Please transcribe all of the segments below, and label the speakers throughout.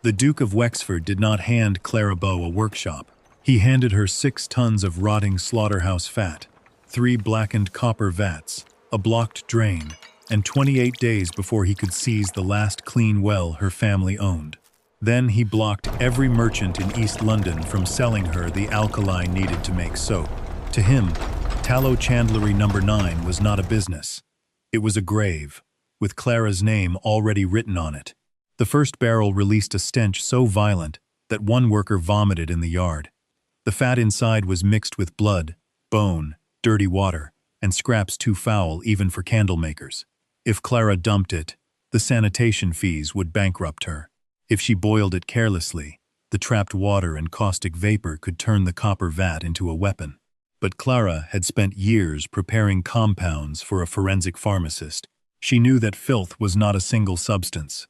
Speaker 1: The Duke of Wexford did not hand Clara Bow a workshop. He handed her 6 tons of rotting slaughterhouse fat, 3 blackened copper vats, a blocked drain, and 28 days before he could seize the last clean well her family owned. Then he blocked every merchant in East London from selling her the alkali needed to make soap. To him, tallow chandlery number 9 was not a business. It was a grave, with Clara's name already written on it. The first barrel released a stench so violent that one worker vomited in the yard. The fat inside was mixed with blood, bone, dirty water, and scraps too foul even for candle makers. If Clara dumped it, the sanitation fees would bankrupt her. If she boiled it carelessly, the trapped water and caustic vapor could turn the copper vat into a weapon. But Clara had spent years preparing compounds for a forensic pharmacist. She knew that filth was not a single substance.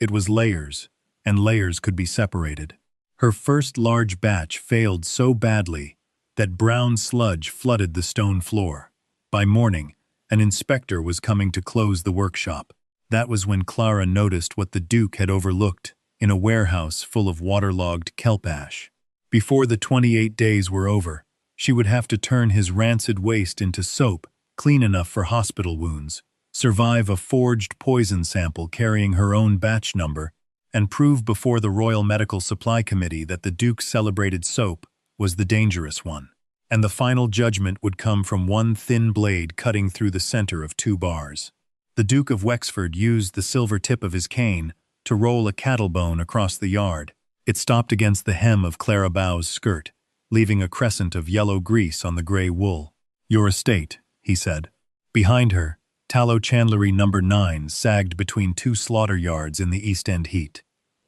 Speaker 1: It was layers, and layers could be separated. Her first large batch failed so badly that brown sludge flooded the stone floor. By morning, an inspector was coming to close the workshop. That was when Clara noticed what the Duke had overlooked in a warehouse full of waterlogged kelp ash. Before the 28 days were over, she would have to turn his rancid waste into soap, clean enough for hospital wounds, survive a forged poison sample carrying her own batch number, and prove before the Royal Medical Supply Committee that the Duke's celebrated soap was the dangerous one. And the final judgment would come from one thin blade cutting through the center of 2 bars. The Duke of Wexford used the silver tip of his cane to roll a cattle bone across the yard. It stopped against the hem of Clara Bow's skirt, leaving a crescent of yellow grease on the gray wool. "Your estate," he said. Behind her, tallow chandlery number 9 sagged between 2 slaughter yards in the East End heat.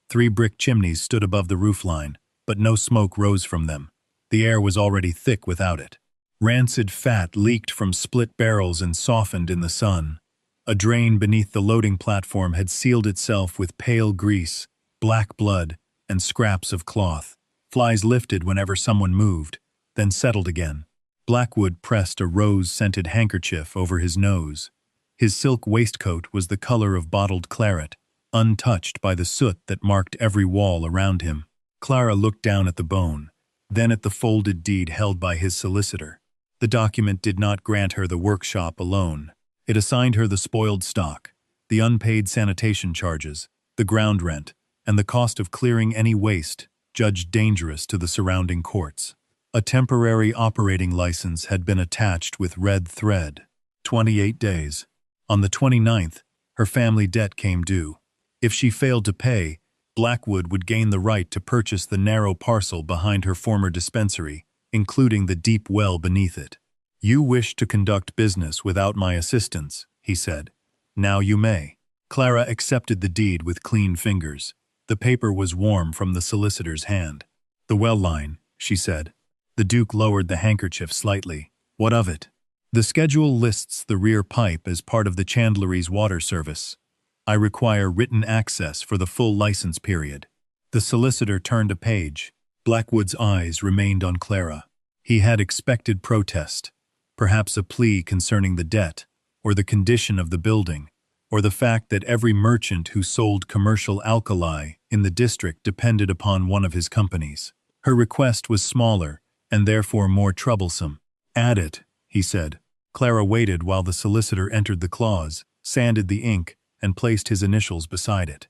Speaker 1: 3 brick chimneys stood above the roofline, but no smoke rose from them. The air was already thick without it. Rancid fat leaked from split barrels and softened in the sun. A drain beneath the loading platform had sealed itself with pale grease, black blood, and scraps of cloth. Flies lifted whenever someone moved, then settled again. Blackwood pressed a rose-scented handkerchief over his nose. His silk waistcoat was the color of bottled claret, untouched by the soot that marked every wall around him. Clara looked down at the bone, then at the folded deed held by his solicitor. The document did not grant her the workshop alone. It assigned her the spoiled stock, the unpaid sanitation charges, the ground rent, and the cost of clearing any waste, judged dangerous to the surrounding courts. A temporary operating license had been attached with red thread. 28 days. On the 29th, her family debt came due. If she failed to pay, Blackwood would gain the right to purchase the narrow parcel behind her former dispensary, including the deep well beneath it. "You wish to conduct business without my assistance," he said. "Now you may." Clara accepted the deed with clean fingers. The paper was warm from the solicitor's hand. "The well line," she said. The Duke lowered the handkerchief slightly. "What of it?" "The schedule lists the rear pipe as part of the chandlery's water service. I require written access for the full license period." The solicitor turned a page. Blackwood's eyes remained on Clara. He had expected protest, perhaps a plea concerning the debt, or the condition of the building, or the fact that every merchant who sold commercial alkali in the district depended upon one of his companies. Her request was smaller, and therefore more troublesome. "Add it," he said. Clara waited while the solicitor entered the clause, sanded the ink, and placed his initials beside it.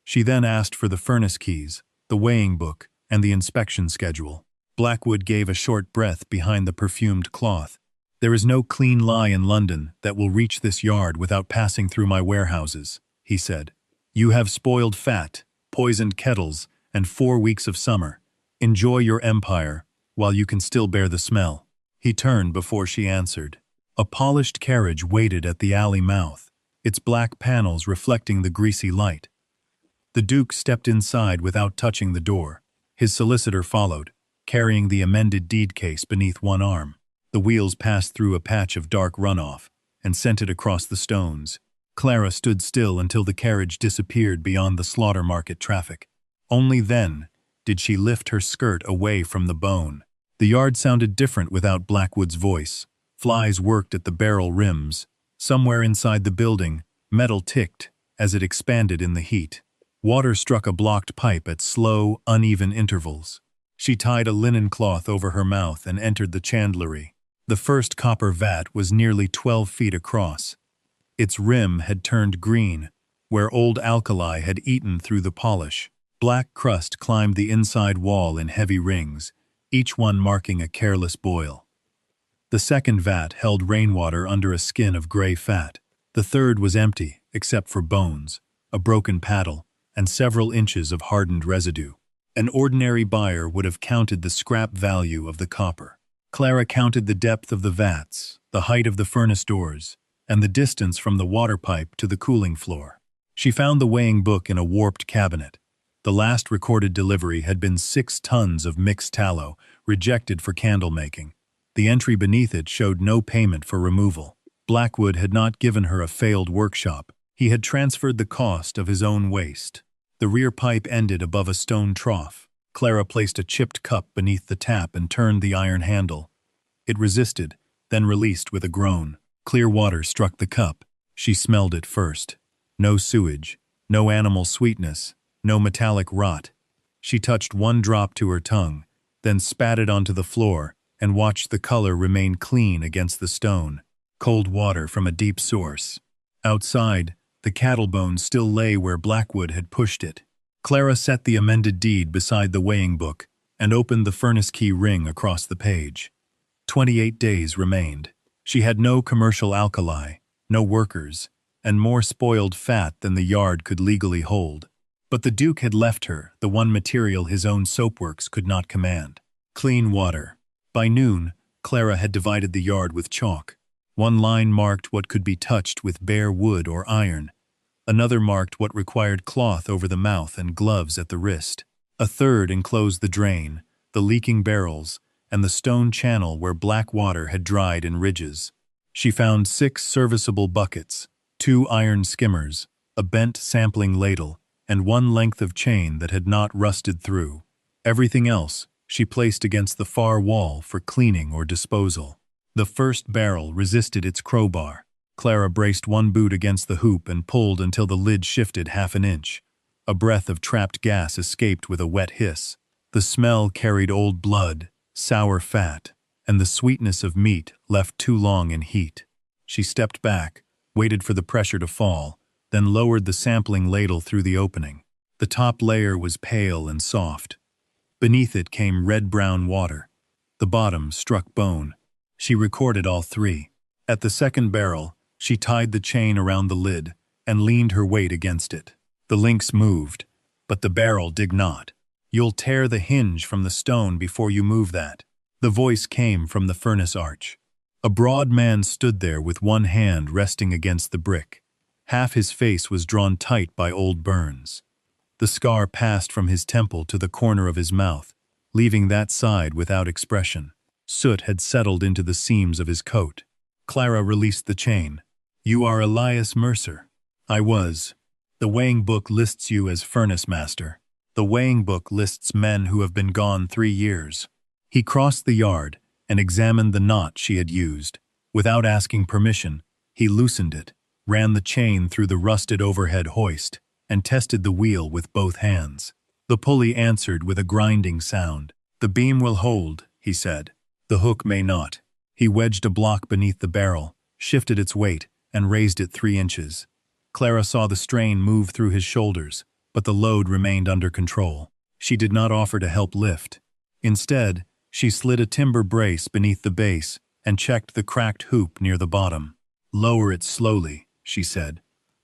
Speaker 1: She then asked for the furnace keys, the weighing book, and the inspection schedule. Blackwood gave a short breath behind the perfumed cloth. "There is no clean lye in London that will reach this yard without passing through my warehouses," he said. "You have spoiled fat, poisoned kettles, and 4 weeks of summer. Enjoy your empire, while you can still bear the smell." He turned before she answered. A polished carriage waited at the alley mouth, its black panels reflecting the greasy light. The Duke stepped inside without touching the door. His solicitor followed, carrying the amended deed case beneath one arm. The wheels passed through a patch of dark runoff and sent it across the stones. Clara stood still until the carriage disappeared beyond the slaughter market traffic. Only then did she lift her skirt away from the bone. The yard sounded different without Blackwood's voice. Flies worked at the barrel rims. Somewhere inside the building, metal ticked as it expanded in the heat. Water struck a blocked pipe at slow, uneven intervals. She tied a linen cloth over her mouth and entered the chandlery. The first copper vat was nearly 12 feet across. Its rim had turned green, where old alkali had eaten through the polish. Black crust climbed the inside wall in heavy rings, each one marking a careless boil. The second vat held rainwater under a skin of gray fat. The third was empty, except for bones, a broken paddle, and several inches of hardened residue. An ordinary buyer would have counted the scrap value of the copper. Clara counted the depth of the vats, the height of the furnace doors, and the distance from the water pipe to the cooling floor. She found the weighing book in a warped cabinet. The last recorded delivery had been 6 tons of mixed tallow, rejected for candle making. The entry beneath it showed no payment for removal. Blackwood had not given her a failed workshop. He had transferred the cost of his own waste. The rear pipe ended above a stone trough. Clara placed a chipped cup beneath the tap and turned the iron handle. It resisted, then released with a groan. Clear water struck the cup. She smelled it first. No sewage, no animal sweetness, no metallic rot. She touched one drop to her tongue, then spat it onto the floor and watched the color remain clean against the stone. Cold water from a deep source. Outside, the cattle bone still lay where Blackwood had pushed it. Clara set the amended deed beside the weighing book and opened the furnace key ring across the page. 28 days remained. She had no commercial alkali, no workers, and more spoiled fat than the yard could legally hold. But the Duke had left her the one material his own soapworks could not command: clean water. By noon, Clara had divided the yard with chalk. One line marked what could be touched with bare wood or iron. Another marked what required cloth over the mouth and gloves at the wrist. A third enclosed the drain, the leaking barrels, and the stone channel where black water had dried in ridges. She found 6 serviceable buckets, 2 iron skimmers, a bent sampling ladle, and 1 length of chain that had not rusted through. Everything else she placed against the far wall for cleaning or disposal. The first barrel resisted its crowbar. Clara braced one boot against the hoop and pulled until the lid shifted half an inch. A breath of trapped gas escaped with a wet hiss. The smell carried old blood, sour fat, and the sweetness of meat left too long in heat. She stepped back, waited for the pressure to fall, then lowered the sampling ladle through the opening. The top layer was pale and soft. Beneath it came red-brown water. The bottom struck bone. She recorded all 3. At the second barrel, she tied the chain around the lid and leaned her weight against it. The links moved, but the barrel did not. "You'll tear the hinge from the stone before you move that." The voice came from the furnace arch. A broad man stood there with one hand resting against the brick. Half his face was drawn tight by old burns. The scar passed from his temple to the corner of his mouth, leaving that side without expression. Soot had settled into the seams of his coat. Clara released the chain. "You are Elias Mercer." "I was. The weighing book lists you as furnace master. The weighing book lists men who have been gone 3 years." He crossed the yard and examined the knot she had used. Without asking permission, he loosened it, ran the chain through the rusted overhead hoist, and tested the wheel with both hands. The pulley answered with a grinding sound. "The beam will hold," he said. "The hook may not." He wedged a block beneath the barrel, shifted its weight, and raised it 3 inches. Clara saw the strain move through his shoulders, but the load remained under control. She did not offer to help lift. Instead, she slid a timber brace beneath the base and checked the cracked hoop near the bottom. "Lower it slowly," she said.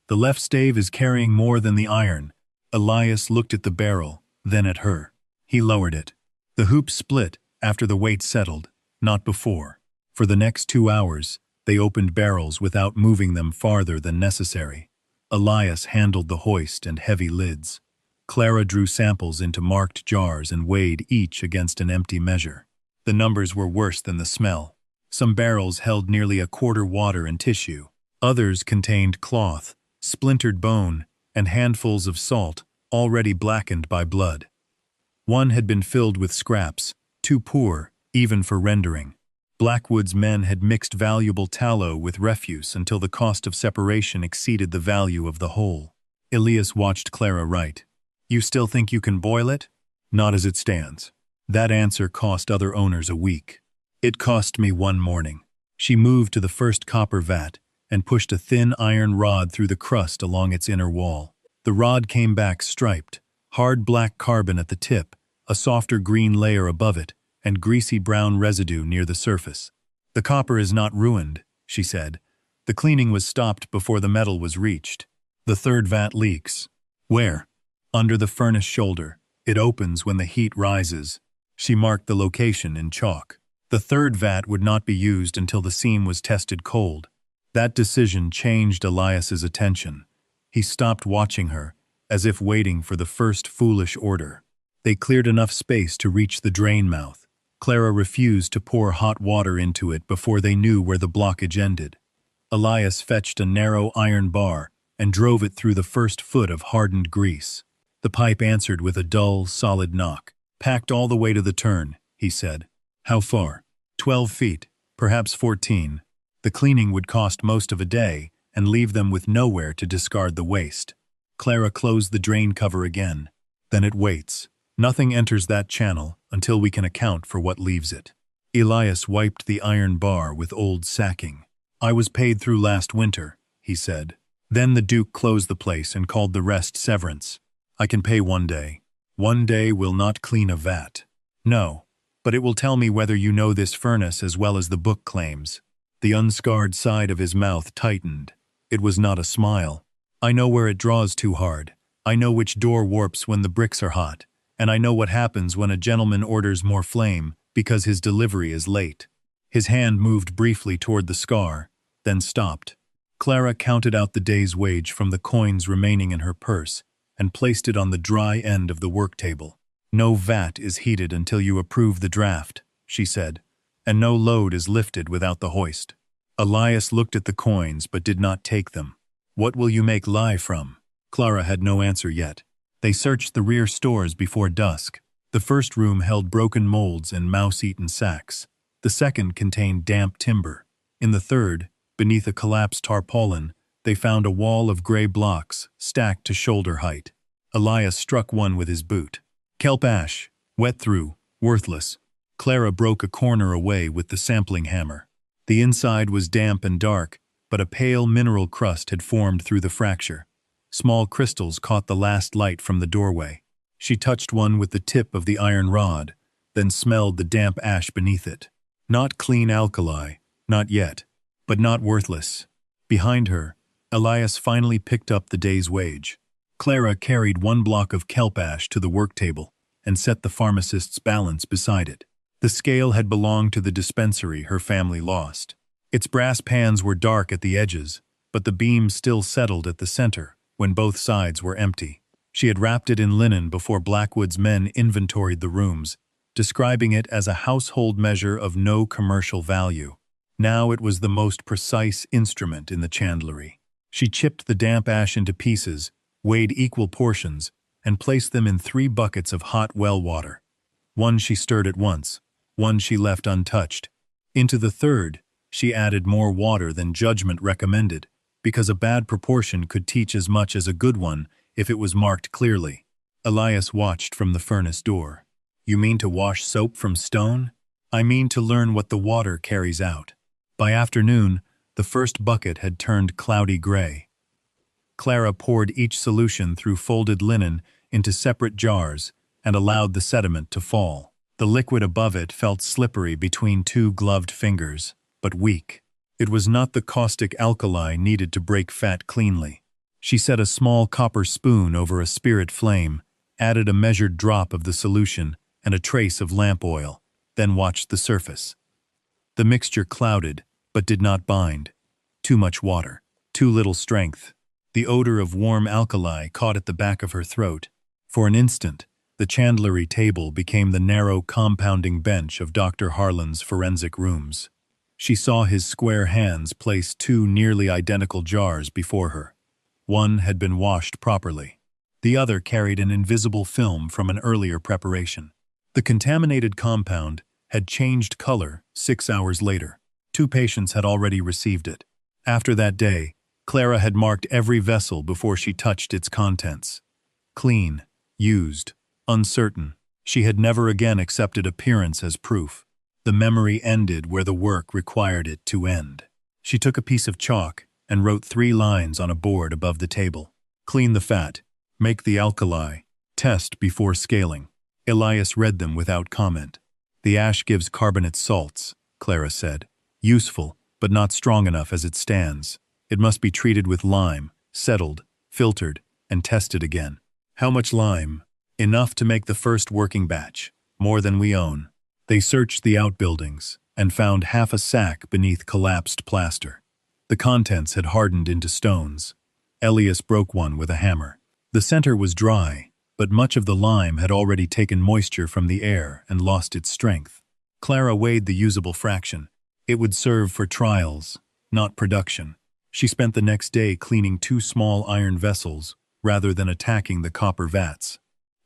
Speaker 1: "The left stave is carrying more than the iron." Elias looked at the barrel, then at her. He lowered it. The hoop split after the weight settled, not before. For the next 2 hours, they opened barrels without moving them farther than necessary. Elias handled the hoist and heavy lids. Clara drew samples into marked jars and weighed each against an empty measure. The numbers were worse than the smell. Some barrels held nearly a quarter water and tissue. Others contained cloth, splintered bone, and handfuls of salt, already blackened by blood. One had been filled with scraps, too poor, even for rendering. Blackwood's men had mixed valuable tallow with refuse until the cost of separation exceeded the value of the whole. Elias watched Clara write. You still think you can boil it? Not as it stands. That answer cost other owners a week. It cost me one morning. She moved to the first copper vat and pushed a thin iron rod through the crust along its inner wall. The rod came back striped, hard black carbon at the tip, a softer green layer above it, and greasy brown residue near the surface. The copper is not ruined, she said. The cleaning was stopped before the metal was reached. The third vat leaks. Where? Under the furnace shoulder. It opens when the heat rises. She marked the location in chalk. The third vat would not be used until the seam was tested cold. That decision changed Elias's attention. He stopped watching her, as if waiting for the first foolish order. They cleared enough space to reach the drain mouth. Clara refused to pour hot water into it before they knew where the blockage ended. Elias fetched a narrow iron bar and drove it through the first foot of hardened grease. The pipe answered with a dull, solid knock. Packed all the way to the turn, he said. How far? 12 feet, perhaps 14. The cleaning would cost most of a day and leave them with nowhere to discard the waste. Clara closed the drain cover again. Then it waits. Nothing enters that channel until we can account for what leaves it. Elias wiped the iron bar with old sacking. I was paid through last winter, he said. Then the Duke closed the place and called the rest severance. I can pay one day. One day will not clean a vat. No, but it will tell me whether you know this furnace as well as the book claims. The unscarred side of his mouth tightened. It was not a smile. I know where it draws too hard. I know which door warps when the bricks are hot. And I know what happens when a gentleman orders more flame because his delivery is late. His hand moved briefly toward the scar, then stopped. Clara counted out the day's wage from the coins remaining in her purse and placed it on the dry end of the work table. No vat is heated until you approve the draft, she said, and no load is lifted without the hoist. Elias looked at the coins but did not take them. What will you make lye from? Clara had no answer yet. They searched the rear stores before dusk. The first room held broken molds and mouse-eaten sacks. The second contained damp timber. In the third, beneath a collapsed tarpaulin, they found a wall of gray blocks stacked to shoulder height. Elias struck one with his boot. Kelp ash, wet through, worthless. Clara broke a corner away with the sampling hammer. The inside was damp and dark, but a pale mineral crust had formed through the fracture. Small crystals caught the last light from the doorway. She touched one with the tip of the iron rod, then smelled the damp ash beneath it. Not clean alkali, not yet, but not worthless. Behind her, Elias finally picked up the day's wage. Clara carried one block of kelp ash to the work table and set the pharmacist's balance beside it. The scale had belonged to the dispensary her family lost. Its brass pans were dark at the edges, but the beam still settled at the center when both sides were empty. She had wrapped it in linen before Blackwood's men inventoried the rooms, describing it as a household measure of no commercial value. Now it was the most precise instrument in the chandlery. She chipped the damp ash into pieces, weighed equal portions, and placed them in 3 buckets of hot well water. One she stirred at once, one she left untouched. Into the third, she added more water than judgment recommended, because a bad proportion could teach as much as a good one if it was marked clearly. Elias watched from the furnace door. You mean to wash soap from stone? I mean to learn what the water carries out. By afternoon, the first bucket had turned cloudy gray. Clara poured each solution through folded linen into separate jars and allowed the sediment to fall. The liquid above it felt slippery between 2 gloved fingers, but weak. It was not the caustic alkali needed to break fat cleanly. She set a small copper spoon over a spirit flame, added a measured drop of the solution and a trace of lamp oil, then watched the surface. The mixture clouded, but did not bind. Too much water, too little strength. The odor of warm alkali caught at the back of her throat. For an instant, the chandlery table became the narrow compounding bench of Dr. Harlan's forensic rooms. She saw his square hands place 2 nearly identical jars before her. One had been washed properly. The other carried an invisible film from an earlier preparation. The contaminated compound had changed color 6 hours later. 2 patients had already received it. After that day, Clara had marked every vessel before she touched its contents. Clean, used, uncertain. She had never again accepted appearance as proof. The memory ended where the work required it to end. She took a piece of chalk and wrote 3 lines on a board above the table. Clean the fat. Make the alkali. Test before scaling. Elias read them without comment. The ash gives carbonate salts, Clara said. Useful, but not strong enough as it stands. It must be treated with lime, settled, filtered, and tested again. How much lime? Enough to make the first working batch, more than we own. They searched the outbuildings and found half a sack beneath collapsed plaster. The contents had hardened into stones. Elias broke one with a hammer. The center was dry, but much of the lime had already taken moisture from the air and lost its strength. Clara weighed the usable fraction. It would serve for trials, not production. She spent the next day cleaning 2 small iron vessels rather than attacking the copper vats.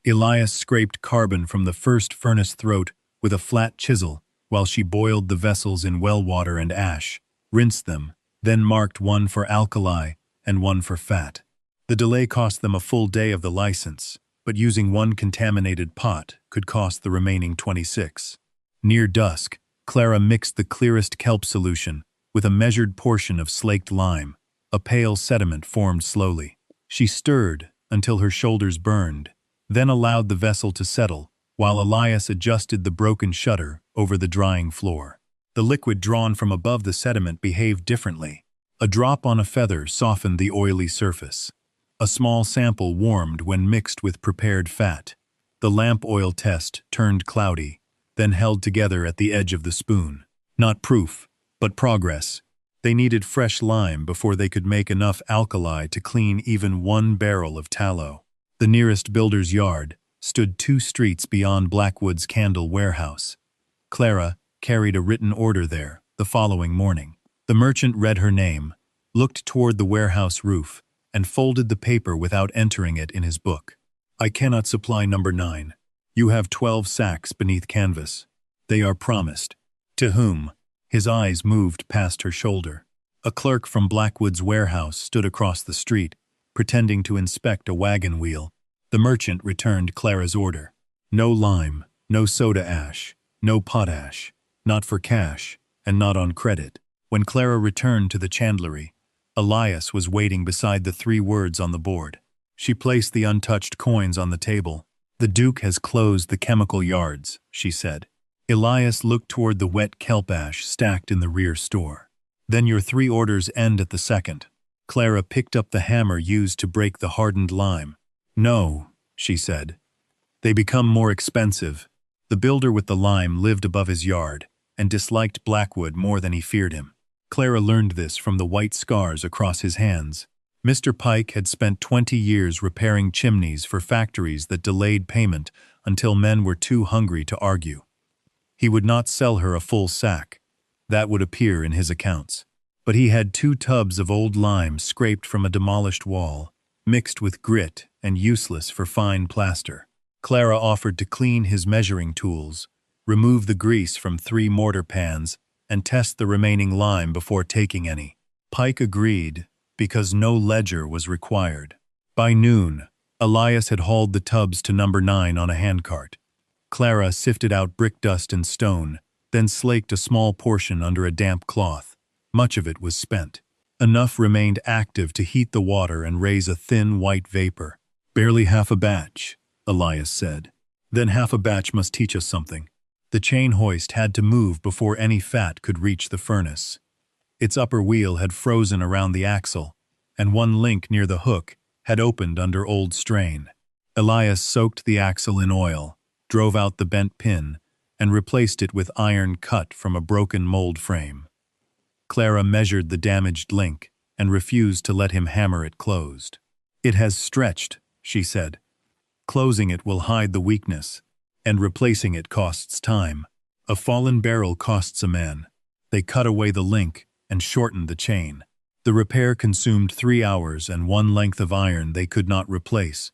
Speaker 1: Elias scraped carbon from the first furnace throat with a flat chisel while she boiled the vessels in well water and ash, rinsed them, then marked one for alkali and one for fat. The delay cost them a full day of the license, but using one contaminated pot could cost the remaining 26. Near dusk, Clara mixed the clearest kelp solution with a measured portion of slaked lime. A pale sediment formed slowly. She stirred until her shoulders burned, then allowed the vessel to settle, while Elias adjusted the broken shutter over the drying floor. The liquid drawn from above the sediment behaved differently. A drop on a feather softened the oily surface. A small sample warmed when mixed with prepared fat. The lamp oil test turned cloudy, then held together at the edge of the spoon. Not proof, but progress. They needed fresh lime before they could make enough alkali to clean even 1 barrel of tallow. The nearest builder's yard stood 2 streets beyond Blackwood's candle warehouse. Clara carried a written order there the following morning. The merchant read her name, looked toward the warehouse roof, and folded the paper without entering it in his book. I cannot supply number 9. You have 12 sacks beneath canvas. They are promised. To whom? His eyes moved past her shoulder. A clerk from Blackwood's warehouse stood across the street, pretending to inspect a wagon wheel. The merchant returned Clara's order. No lime, no soda ash, no potash, not for cash, and not on credit. When Clara returned to the chandlery, Elias was waiting beside the 3 words on the board. She placed the untouched coins on the table. The Duke has closed the chemical yards, she said. Elias looked toward the wet kelp ash stacked in the rear store. Then your 3 orders end at the second. Clara picked up the hammer used to break the hardened lime. No, she said. They become more expensive. The builder with the lime lived above his yard and disliked Blackwood more than he feared him. Clara learned this from the white scars across his hands. Mr. Pike had spent 20 years repairing chimneys for factories that delayed payment until men were too hungry to argue. He would not sell her a full sack. That would appear in his accounts. But he had 2 tubs of old lime scraped from a demolished wall, mixed with grit and useless for fine plaster. Clara offered to clean his measuring tools, remove the grease from 3 mortar pans, and test the remaining lime before taking any. Pike agreed, because no ledger was required. By noon, Elias had hauled the tubs to number 9 on a handcart. Clara sifted out brick dust and stone, then slaked a small portion under a damp cloth. Much of it was spent. Enough remained active to heat the water and raise a thin white vapor. Barely half a batch, Elias said. Then half a batch must teach us something. The chain hoist had to move before any fat could reach the furnace. Its upper wheel had frozen around the axle, and one link near the hook had opened under old strain. Elias soaked the axle in oil, drove out the bent pin, and replaced it with iron cut from a broken mold frame. Clara measured the damaged link and refused to let him hammer it closed. It has stretched, she said. Closing it will hide the weakness, and replacing it costs time. A fallen barrel costs a man. They cut away the link and shortened the chain. The repair consumed 3 hours and 1 length of iron they could not replace.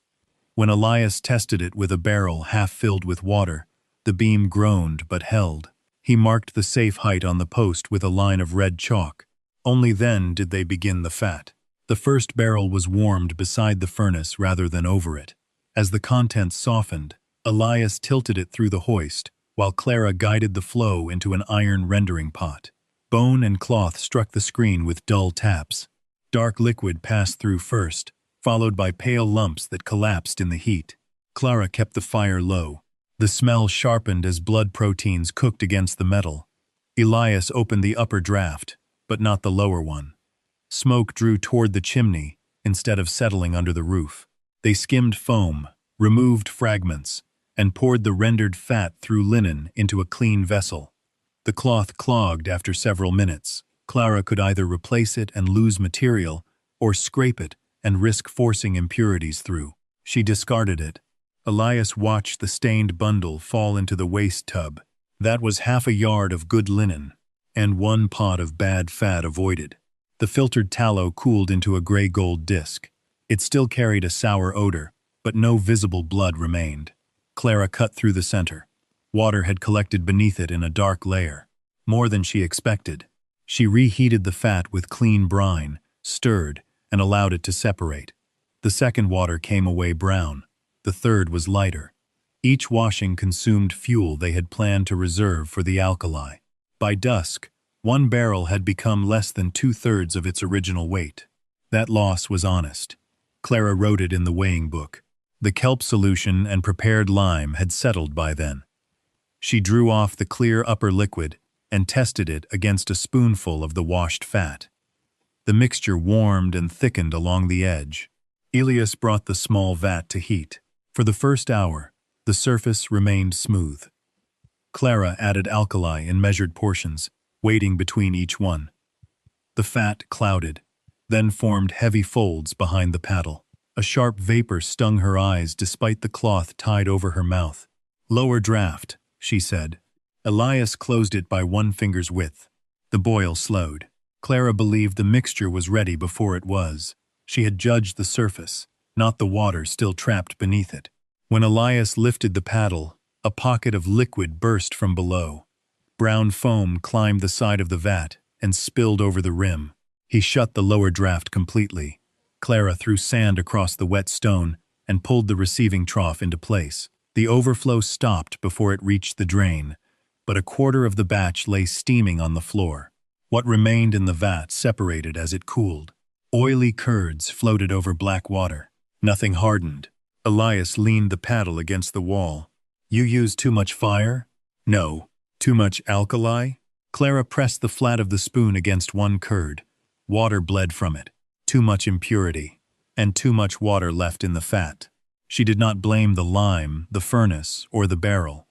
Speaker 1: When Elias tested it with a barrel half filled with water, the beam groaned but held. He marked the safe height on the post with a line of red chalk. Only then did they begin the fat. The first barrel was warmed beside the furnace rather than over it. As the contents softened, Elias tilted it through the hoist, while Clara guided the flow into an iron rendering pot. Bone and cloth struck the screen with dull taps. Dark liquid passed through first, followed by pale lumps that collapsed in the heat. Clara kept the fire low. The smell sharpened as blood proteins cooked against the metal. Elias opened the upper draft, but not the lower one. Smoke drew toward the chimney instead of settling under the roof. They skimmed foam, removed fragments, and poured the rendered fat through linen into a clean vessel. The cloth clogged after several minutes. Clara could either replace it and lose material, or scrape it and risk forcing impurities through. She discarded it. Elias watched the stained bundle fall into the waste tub. That was half a yard of good linen, and one pot of bad fat avoided. The filtered tallow cooled into a gray-gold disc. It still carried a sour odor, but no visible blood remained. Clara cut through the center. Water had collected beneath it in a dark layer, more than she expected. She reheated the fat with clean brine, stirred, and allowed it to separate. The second water came away brown. The third was lighter. Each washing consumed fuel they had planned to reserve for the alkali. By dusk, one barrel had become less than 2/3 of its original weight. That loss was honest. Clara wrote it in the weighing book. The kelp solution and prepared lime had settled by then. She drew off the clear upper liquid and tested it against a spoonful of the washed fat. The mixture warmed and thickened along the edge. Elias brought the small vat to heat. For the first hour, the surface remained smooth. Clara added alkali in measured portions, waiting between each one. The fat clouded, then formed heavy folds behind the paddle. A sharp vapor stung her eyes despite the cloth tied over her mouth. "Lower draft," she said. Elias closed it by one finger's width. The boil slowed. Clara believed the mixture was ready before it was. She had judged the surface, not the water still trapped beneath it. When Elias lifted the paddle, a pocket of liquid burst from below. Brown foam climbed the side of the vat and spilled over the rim. He shut the lower draft completely. Clara threw sand across the wet stone and pulled the receiving trough into place. The overflow stopped before it reached the drain, but a quarter of the batch lay steaming on the floor. What remained in the vat separated as it cooled. Oily curds floated over black water. Nothing hardened. Elias leaned the paddle against the wall. "You used too much fire?" "No." "Too much alkali?" Clara pressed the flat of the spoon against one curd. Water bled from it. Too much impurity, and too much water left in the fat. She did not blame the lime, the furnace, or the barrel.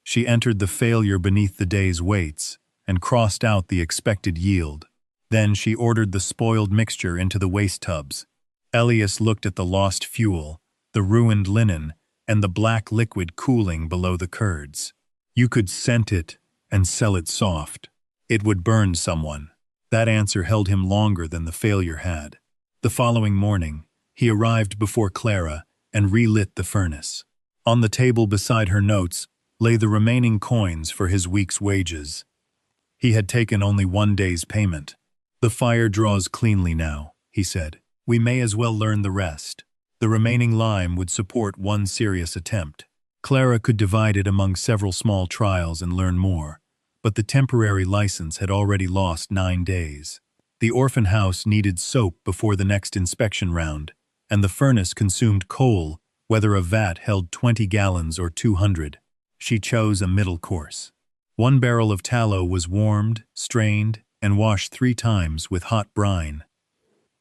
Speaker 1: She entered the failure beneath the day's weights and crossed out the expected yield. Then she ordered the spoiled mixture into the waste tubs. Elias looked at the lost fuel, the ruined linen, and the black liquid cooling below the curds. You could scent it and sell it soft. It would burn someone. That answer held him longer than the failure had. The following morning, he arrived before Clara and relit the furnace. On the table beside her notes lay the remaining coins for his week's wages. He had taken only one day's payment. "The fire draws cleanly now," he said. "We may as well learn the rest." The remaining lime would support one serious attempt. Clara could divide it among several small trials and learn more, but the temporary license had already lost 9 days. The orphan house needed soap before the next inspection round, and the furnace consumed coal, whether a vat held 20 gallons or 200. She chose a middle course. 1 barrel of tallow was warmed, strained, and washed 3 times with hot brine.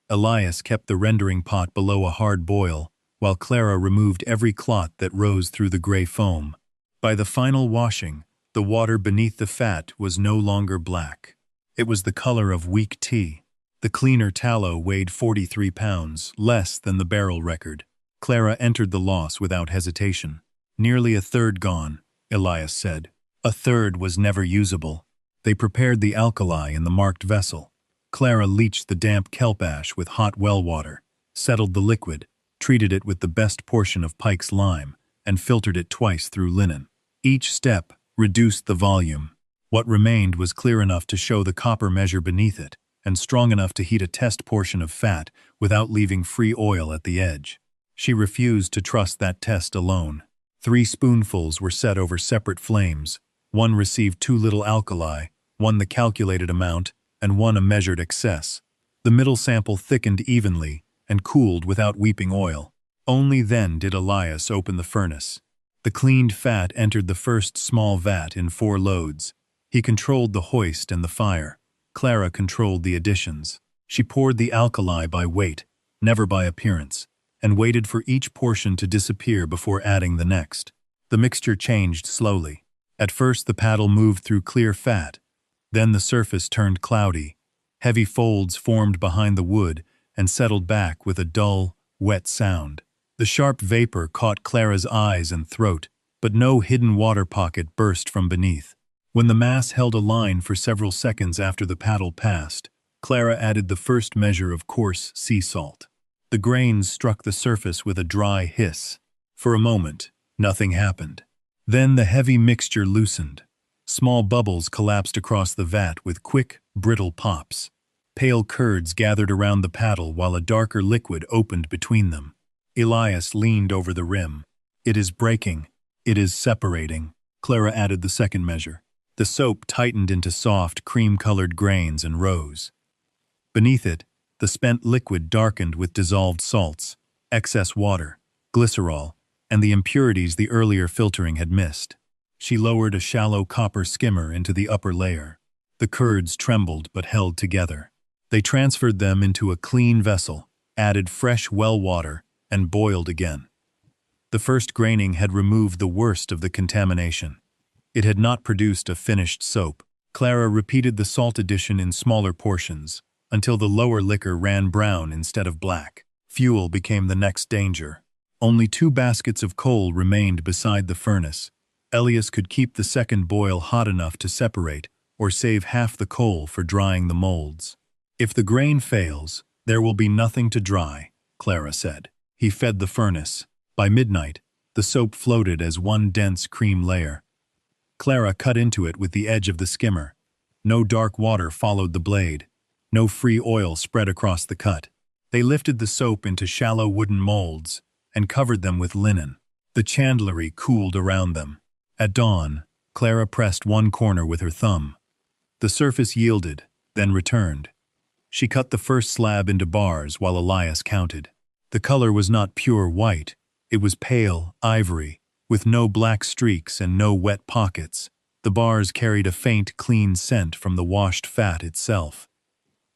Speaker 1: Elias kept the rendering pot below a hard boil, while Clara removed every clot that rose through the gray foam. By the final washing, the water beneath the fat was no longer black. It was the color of weak tea. The cleaner tallow weighed 43 pounds, less than the barrel record. Clara entered the loss without hesitation. "Nearly a third gone," Elias said. "A third was never usable." They prepared the alkali in the marked vessel. Clara leached the damp kelp ash with hot well water, settled the liquid, treated it with the best portion of Pike's lime, and filtered it twice through linen. Each step reduced the volume. What remained was clear enough to show the copper measure beneath it, and strong enough to heat a test portion of fat without leaving free oil at the edge. She refused to trust that test alone. 3 spoonfuls were set over separate flames. One received too little alkali, one the calculated amount, and one a measured excess. The middle sample thickened evenly and cooled without weeping oil. Only then did Elias open the furnace. The cleaned fat entered the first small vat in 4 loads. He controlled the hoist and the fire. Clara controlled the additions. She poured the alkali by weight, never by appearance, and waited for each portion to disappear before adding the next. The mixture changed slowly. At first the paddle moved through clear fat. Then the surface turned cloudy. Heavy folds formed behind the wood and settled back with a dull, wet sound. The sharp vapor caught Clara's eyes and throat, but no hidden water pocket burst from beneath. When the mass held a line for several seconds after the paddle passed, Clara added the first measure of coarse sea salt. The grains struck the surface with a dry hiss. For a moment, nothing happened. Then the heavy mixture loosened. Small bubbles collapsed across the vat with quick, brittle pops. Pale curds gathered around the paddle while a darker liquid opened between them. Elias leaned over the rim. "It is breaking. It is separating." Clara added the second measure. The soap tightened into soft, cream-colored grains and rose. Beneath it, the spent liquid darkened with dissolved salts, excess water, glycerol, and the impurities the earlier filtering had missed. She lowered a shallow copper skimmer into the upper layer. The curds trembled but held together. They transferred them into a clean vessel, added fresh well water, and boiled again. The first graining had removed the worst of the contamination. It had not produced a finished soap. Clara repeated the salt addition in smaller portions, until the lower liquor ran brown instead of black. Fuel became the next danger. Only 2 baskets of coal remained beside the furnace. Elias could keep the second boil hot enough to separate, or save half the coal for drying the molds. "If the grain fails, there will be nothing to dry," Clara said. He fed the furnace. By midnight, the soap floated as one dense cream layer. Clara cut into it with the edge of the skimmer. No dark water followed the blade. No free oil spread across the cut. They lifted the soap into shallow wooden molds and covered them with linen. The chandlery cooled around them. At dawn, Clara pressed one corner with her thumb. The surface yielded, then returned. She cut the first slab into bars while Elias counted. The color was not pure white. It was pale, ivory, with no black streaks and no wet pockets. The bars carried a faint, clean scent from the washed fat itself.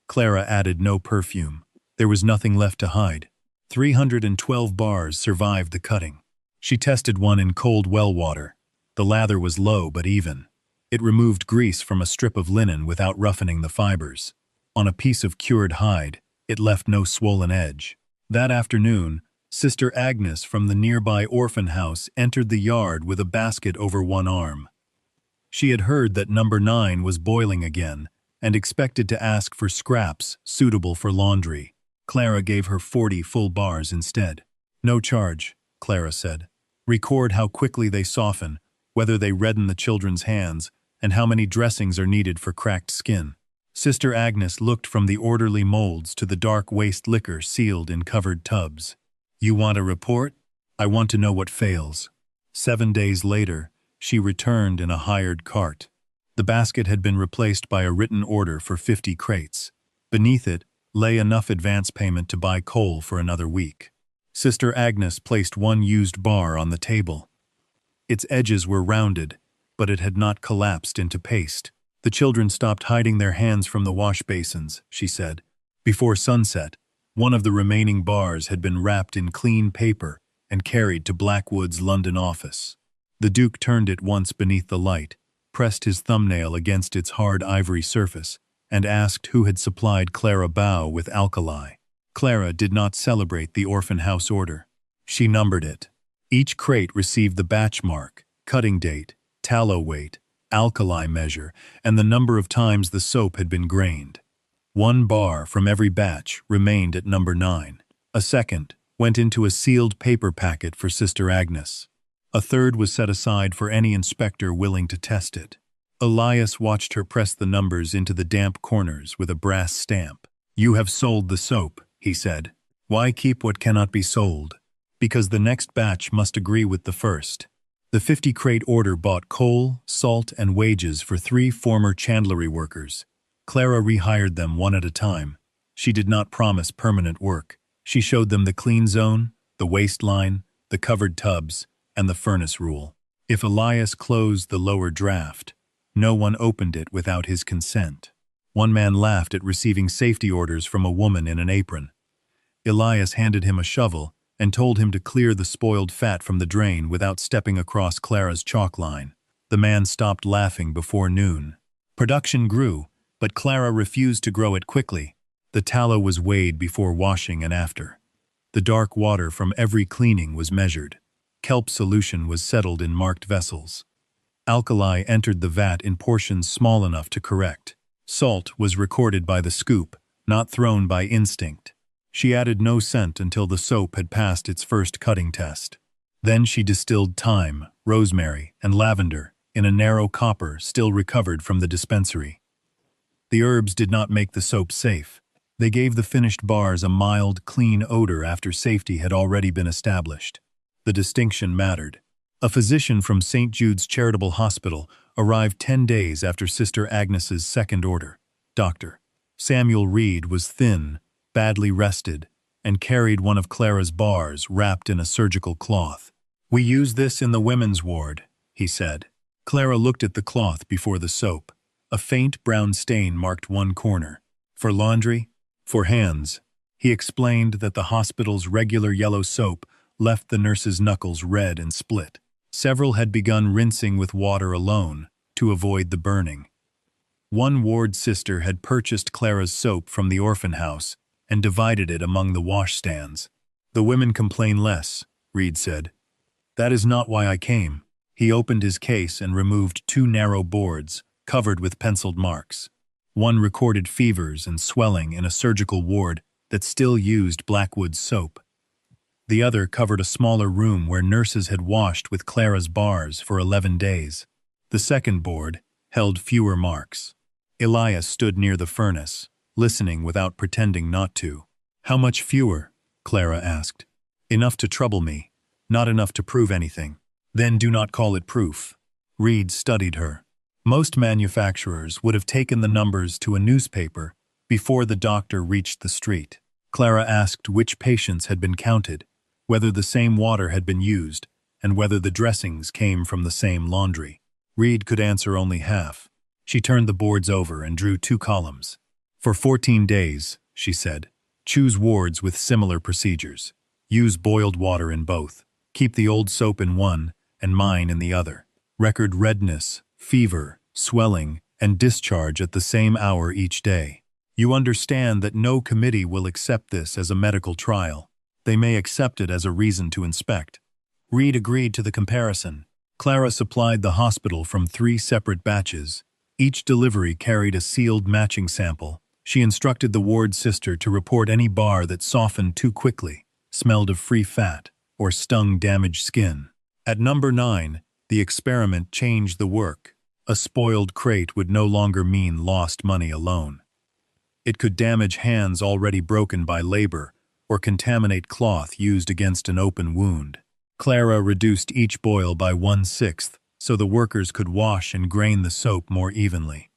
Speaker 1: Clara added no perfume. There was nothing left to hide. 312 bars survived the cutting. She tested one in cold well water. The lather was low but even. It removed grease from a strip of linen without roughening the fibers. On a piece of cured hide, it left no swollen edge. That afternoon, Sister Agnes from the nearby orphan house entered the yard with a basket over one arm. She had heard that number 9 was boiling again and expected to ask for scraps suitable for laundry. Clara gave her 40 full bars instead. "No charge," Clara said. "Record how quickly they soften, whether they redden the children's hands, and how many dressings are needed for cracked skin." Sister Agnes looked from the orderly molds to the dark waste liquor sealed in covered tubs. "You want a report? I want to know what fails." 7 days later, she returned in a hired cart. The basket had been replaced by a written order for 50 crates. Beneath it lay enough advance payment to buy coal for another week. Sister Agnes placed one used bar on the table. Its edges were rounded, but it had not collapsed into paste. "The children stopped hiding their hands from the wash basins," she said. Before sunset, one of the remaining bars had been wrapped in clean paper and carried to Blackwood's London office. The Duke turned it once beneath the light, pressed his thumbnail against its hard ivory surface, and asked who had supplied Clara Bow with alkali. Clara did not celebrate the orphan house order. She numbered it. Each crate received the batch mark, cutting date, tallow weight, alkali measure, and the number of times the soap had been grained. 1 bar from every batch remained at number 9. A second went into a sealed paper packet for Sister Agnes. A third was set aside for any inspector willing to test it. Elias watched her press the numbers into the damp corners with a brass stamp. "You have sold the soap," he said. "Why keep what cannot be sold?" because the next batch must agree with the first. The 50-crate order bought coal, salt, and wages for 3 former chandlery workers. Clara rehired them one at a time. She did not promise permanent work. She showed them the clean zone, the waste line, the covered tubs, and the furnace rule. If Elias closed the lower draft, no one opened it without his consent. One man laughed at receiving safety orders from a woman in an apron. Elias handed him a shovel and told him to clear the spoiled fat from the drain without stepping across Clara's chalk line. The man stopped laughing before noon. Production grew, but Clara refused to grow it quickly. The tallow was weighed before washing and after. The dark water from every cleaning was measured. Kelp solution was settled in marked vessels. Alkali entered the vat in portions small enough to correct. Salt was recorded by the scoop, not thrown by instinct. She added no scent until the soap had passed its first cutting test. Then she distilled thyme, rosemary, and lavender in a narrow copper still recovered from the dispensary. The herbs did not make the soap safe. They gave the finished bars a mild, clean odor after safety had already been established. The distinction mattered. A physician from St. Jude's Charitable Hospital arrived 10 days after Sister Agnes's second order. Dr. Samuel Reed was thin, badly rested, and carried one of Clara's bars wrapped in a surgical cloth. "We use this in the women's ward," he said. Clara looked at the cloth before the soap. A faint brown stain marked one corner. "For laundry? For hands." He explained that the hospital's regular yellow soap left the nurses' knuckles red and split. Several had begun rinsing with water alone to avoid the burning. One ward sister had purchased Clara's soap from the orphan house and divided it among the washstands. "The women complain less," Reed said. "That is not why I came." He opened his case and removed 2 narrow boards covered with penciled marks. One recorded fevers and swelling in a surgical ward that still used Blackwood soap. The other covered a smaller room where nurses had washed with Clara's bars for 11 days. The second board held fewer marks. Elias stood near the furnace, listening without pretending not to. "How much fewer?" Clara asked. "Enough to trouble me, not enough to prove anything." "Then do not call it proof." Reed studied her. Most manufacturers would have taken the numbers to a newspaper before the doctor reached the street. Clara asked which patients had been counted, whether the same water had been used, and whether the dressings came from the same laundry. Reed could answer only half. She turned the boards over and drew 2 columns. "For 14 days, she said. "Choose wards with similar procedures. Use boiled water in both. Keep the old soap in one and mine in the other. Record redness, fever, swelling, and discharge at the same hour each day. You understand that no committee will accept this as a medical trial. They may accept it as a reason to inspect." Reed agreed to the comparison. Clara supplied the hospital from 3 separate batches. Each delivery carried a sealed matching sample. She instructed the ward sister to report any bar that softened too quickly, smelled of free fat, or stung damaged skin. At number 9, the experiment changed the work. A spoiled crate would no longer mean lost money alone. It could damage hands already broken by labor, or contaminate cloth used against an open wound. Clara reduced each boil by 1/6 so the workers could wash and grain the soap more evenly.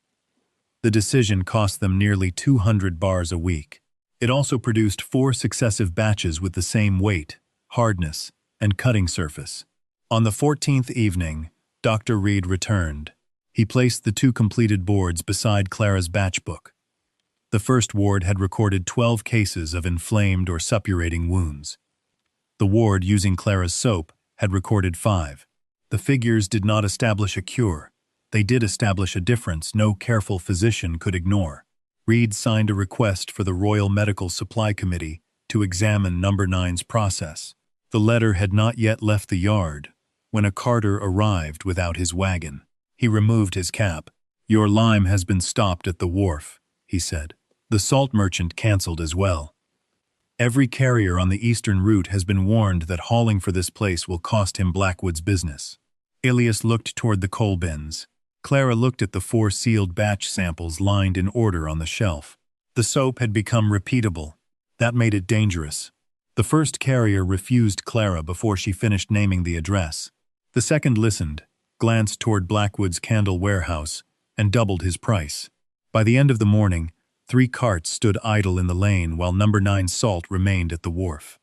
Speaker 1: The decision cost them nearly 200 bars a week. It also produced 4 successive batches with the same weight, hardness, and cutting surface. On the 14th evening, Dr. Reed returned. He placed the 2 completed boards beside Clara's batch book. The first ward had recorded 12 cases of inflamed or suppurating wounds. The ward using Clara's soap had recorded 5. The figures did not establish a cure. They did establish a difference no careful physician could ignore. Reed signed a request for the Royal Medical Supply Committee to examine number 9's process. The letter had not yet left the yard when a carter arrived without his wagon. He removed his cap. "Your lime has been stopped at the wharf," he said. The salt merchant canceled as well. "Every carrier on the eastern route has been warned that hauling for this place will cost him Blackwood's business." Elias looked toward the coal bins. Clara looked at the 4 sealed batch samples lined in order on the shelf. The soap had become repeatable. That made it dangerous. The first carrier refused Clara before she finished naming the address. The second listened, glanced toward Blackwood's candle warehouse, and doubled his price. By the end of the morning, 3 carts stood idle in the lane while number 9 salt remained at the wharf.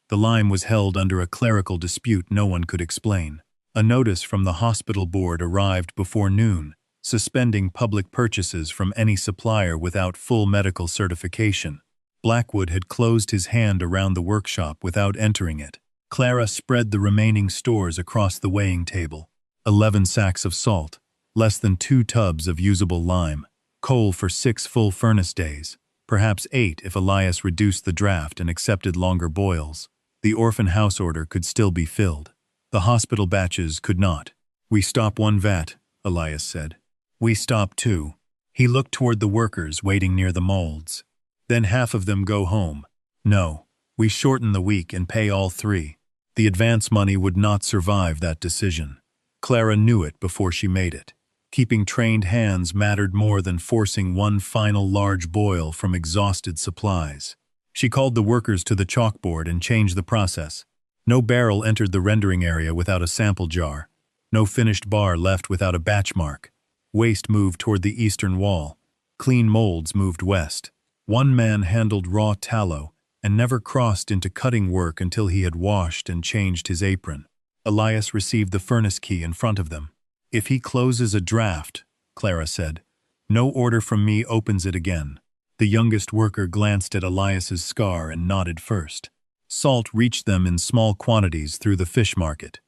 Speaker 1: The lime was held under a clerical dispute no one could explain. A notice from the hospital board arrived before noon, suspending public purchases from any supplier without full medical certification. Blackwood had closed his hand around the workshop without entering it. Clara spread the remaining stores across the weighing table. 11 sacks of salt, less than 2 tubs of usable lime, coal for 6 full furnace days, perhaps 8 if Elias reduced the draft and accepted longer boils. The orphan house order could still be filled. The hospital batches could not. "We stop 1 vat," Elias said. "We stop 2. He looked toward the workers waiting near the molds. "Then half of them go home." "No, we shorten the week and pay all 3. The advance money would not survive that decision. Clara knew it before she made it. Keeping trained hands mattered more than forcing one final large boil from exhausted supplies. She called the workers to the chalkboard and changed the process. No barrel entered the rendering area without a sample jar. No finished bar left without a batch mark. Waste moved toward the eastern wall. Clean molds moved west. One man handled raw tallow and never crossed into cutting work until he had washed and changed his apron. Elias received the furnace key in front of them. "If he closes a draft," Clara said, "no order from me opens it again." The youngest worker glanced at Elias's scar and nodded first. Salt reached them in small quantities through the fish market.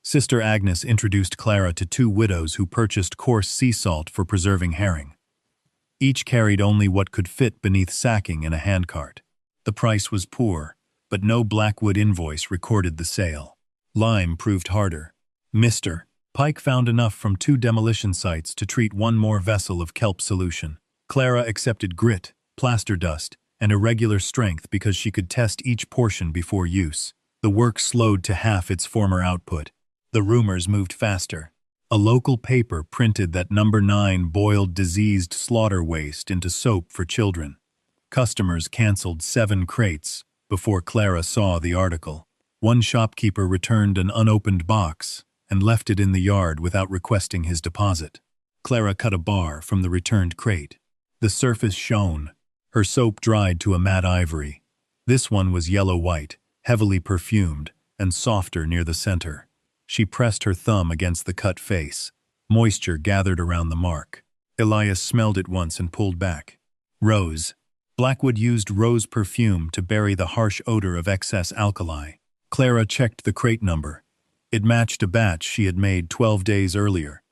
Speaker 1: Sister Agnes introduced Clara to 2 widows who purchased coarse sea salt for preserving herring. Each carried only what could fit beneath sacking in a handcart. The price was poor, but no Blackwood invoice recorded the sale. Lime proved harder. Mr. Pike found enough from 2 demolition sites to treat 1 more vessel of kelp solution. Clara accepted grit, plaster dust, and irregular strength because she could test each portion before use. The work slowed to half its former output. The rumors moved faster. A local paper printed that number 9 boiled diseased slaughter waste into soap for children. Customers canceled 7 crates before Clara saw the article. One shopkeeper returned an unopened box and left it in the yard without requesting his deposit. Clara cut a bar from the returned crate. The surface shone. Her soap dried to a matte ivory. This one was yellow-white, heavily perfumed, and softer near the center. She pressed her thumb against the cut face. Moisture gathered around the mark. Elias smelled it once and pulled back. Rose. Blackwood used rose perfume to bury the harsh odor of excess alkali. Clara checked the crate number. It matched a batch she had made 12 days earlier.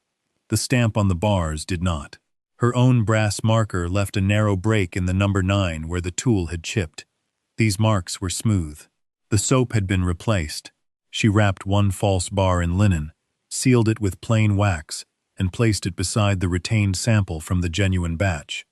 Speaker 1: The stamp on the bars did not. Her own brass marker left a narrow break in the number 9 where the tool had chipped. These marks were smooth. The soap had been replaced. She wrapped 1 false bar in linen, sealed it with plain wax, and placed it beside the retained sample from the genuine batch.